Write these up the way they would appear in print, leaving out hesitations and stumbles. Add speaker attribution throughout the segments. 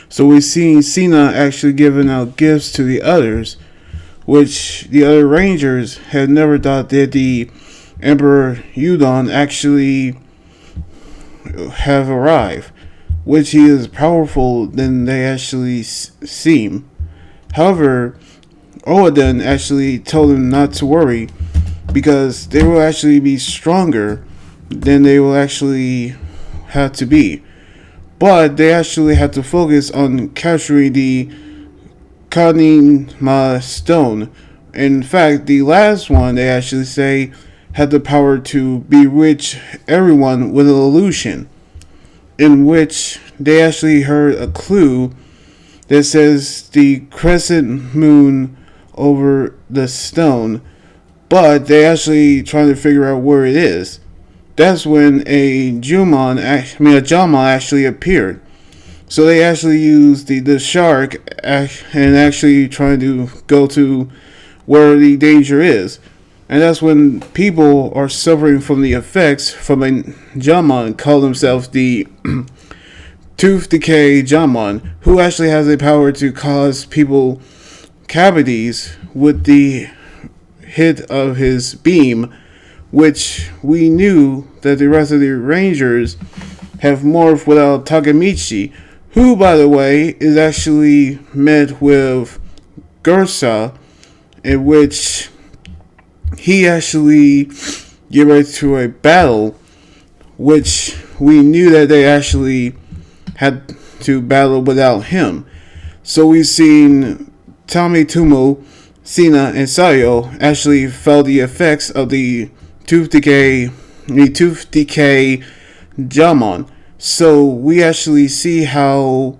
Speaker 1: So we've seen Cena actually giving out gifts to the others, which the other Rangers had never thought that the Emperor Udon actually have arrived, which he is powerful than they actually seem. However, Oden actually told him not to worry because they will actually be stronger than they will actually have to be. But they actually have to focus on capturing the Kanima stone. In fact, the last one they actually say had the power to bewitch everyone with an illusion, in which they actually heard a clue that says the crescent moon over the stone, but they actually trying to figure out where it is. That's when a Jamon actually appeared. So they actually used the shark and actually trying to go to where the danger is. And that's when people are suffering from the effects from a Jamon call themselves the Tooth Decay Jamon, who actually has the power to cause people cavities with the hit of his beam, which we knew that the rest of the Rangers have morphed without Takamichi, who, by the way, is actually met with Garza, in which he actually get ready to a battle, which we knew that they actually had to battle without him. So we've seen Tommy Tumo, Sina, and Sayo actually felt the effects of the Tooth Decay Jamon. So we actually see how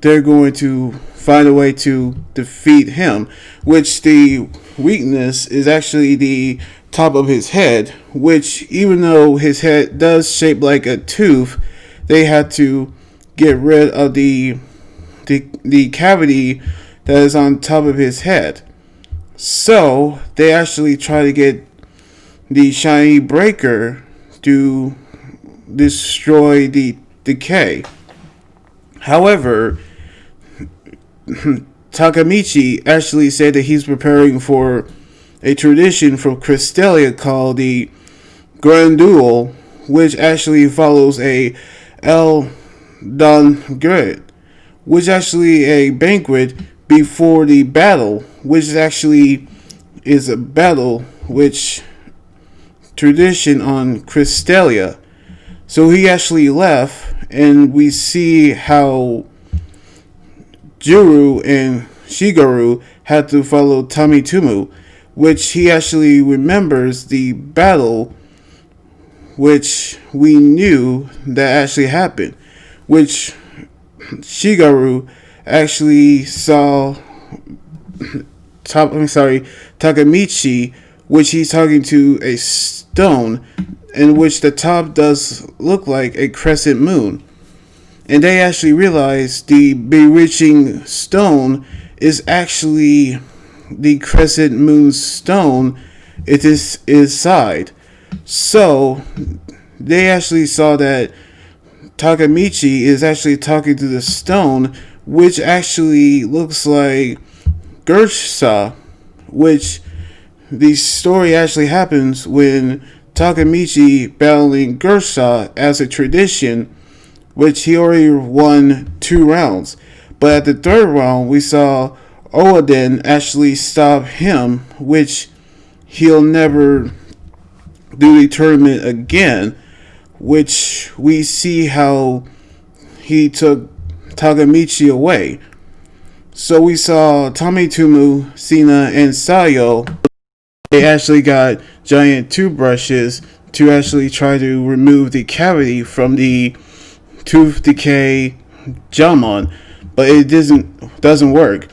Speaker 1: they're going to find a way to defeat him, which the weakness is actually the top of his head, which even though his head does shape like a tooth, they had to get rid of the cavity that is on top of his head. So they actually try to get the shiny breaker to destroy the decay. However, Takamichi actually said that he's preparing for a tradition from Crystalia called the Grand Duel, which actually follows a El Don Grid, which is actually a banquet before the battle, which actually is a battle which tradition on Crystalia. So he actually left, and we see how Juru and Shigeru had to follow Tomitumu, which he actually remembers the battle which we knew that actually happened, which Shigeru actually saw Takamichi, which he's talking to a stone, in which the top does look like a crescent moon. And they actually realize the bewitching stone is actually the crescent moon stone. It is inside. So they actually saw that Takamichi is actually talking to the stone, which actually looks like Garza, which the story actually happens when Takamichi battling Garza as a tradition, which he already won 2 rounds. But at the 3rd round, we saw Oden actually stop him, which he'll never do the tournament again, which we see how he took Takamichi away. So we saw Tomitumu, Sina, and Sayo. They actually got giant toothbrushes to actually try to remove the cavity from the Tooth Decay Jamon, but it doesn't work.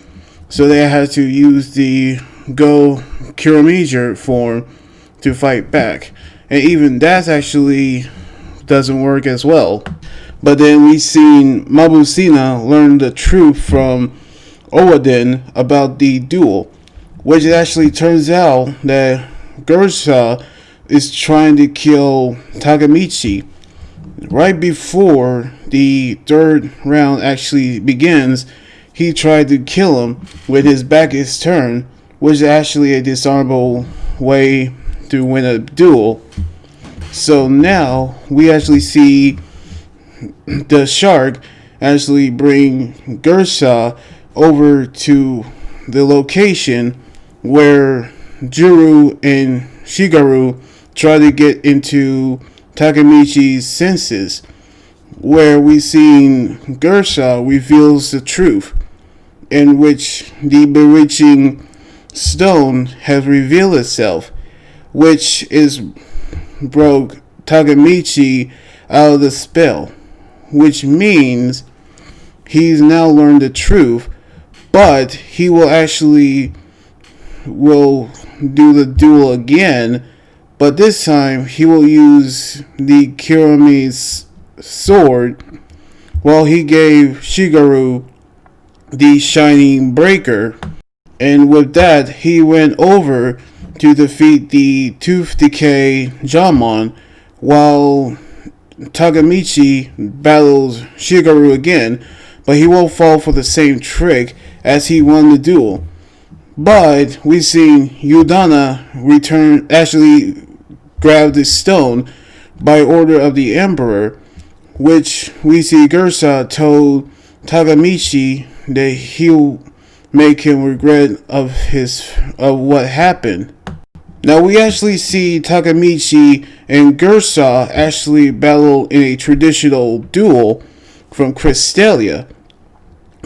Speaker 1: So they had to use the Go Kirameiger form to fight back, and even that actually doesn't work as well. But then we seen Mabusina learn the truth from Oden about the duel, which it actually turns out that Garza is trying to kill Takamichi, Right before the third round actually begins, he tried to kill him with his back is turned, which is actually a dishonorable way to win a duel. So now we actually see the shark actually bring Garza over to the location where Juru and Shigeru try to get into Takamichi's senses, where we seen Garza reveals the truth, in which the bewitching stone has revealed itself, which is broke Takamichi out of the spell, which means he's now learned the truth, but he will do the duel again, but this time he will use the Kirameiger's sword, while he gave Shigeru the shining breaker, and with that he went over to defeat the Tooth Decay Jamon, while Takamichi battles Shigeru again, but he won't fall for the same trick as he won the duel. But we've seen Udana actually grab the stone by order of the Emperor, which we see Garza told Takamichi that he'll make him regret of what happened. Now we actually see Takamichi and Garza actually battle in a traditional duel from Crystalia.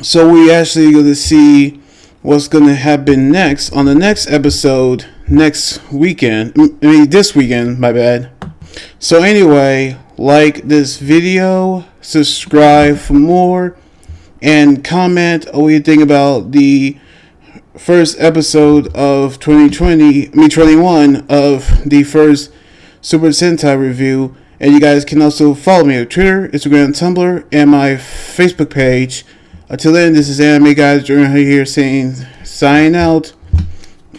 Speaker 1: So we actually going to see what's going to happen next on the next episode this weekend, my bad. So anyway, like this video, subscribe for more, and comment what you think about the first episode of 2021 of the first Super Sentai review. And you guys can also follow me on Twitter, Instagram, Tumblr, and my Facebook page. Until then, this is Anime Guys here saying sign out.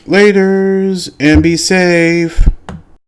Speaker 1: Laters, and be safe.